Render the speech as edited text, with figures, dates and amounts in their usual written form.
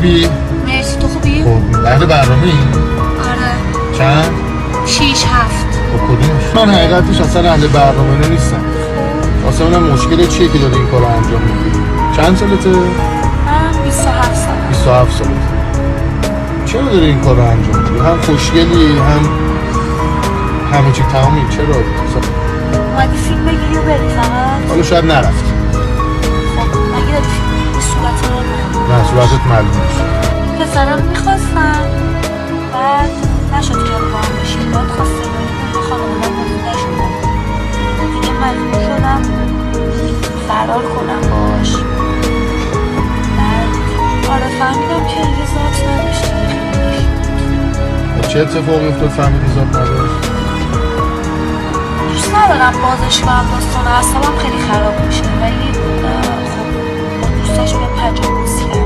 خوبی؟ مرسی. تو خوبی؟ خوبی. اهل برنامه‌ای؟ آره. چند؟ 6 7. با کدومش؟ من حقیقتش اصلا اهل برنامه نیستم. واسه منم مشکل چیه که داری این کارو انجام میدی؟ چند سالته؟ من 27 سال. 27 سالته. چرا داری این کارو انجام میدی؟ هم خوشگلی هم همه چی تمامی. چرا؟ اومدی فیلم بگیری و بری فقط؟ حالا شاید نرفتی. خب مگه داری فیلم صورت رو نه صورتت معلوم نیست. پسرم میخواستم بعد نشد که با هم بشیم. بعد خواسته با خانواده مفیده شدم دیگه مجبور شدم فرار کنم باش. بعد آره فهمیدم که یه ذات نداشته. چه اتفاقی افتاد فهمیدی ذات نداشت؟ دوست ندارم بازش کنم داستان اعصابم خیلی خراب میشه ولی خب با دوستاش به تجاوز کرد.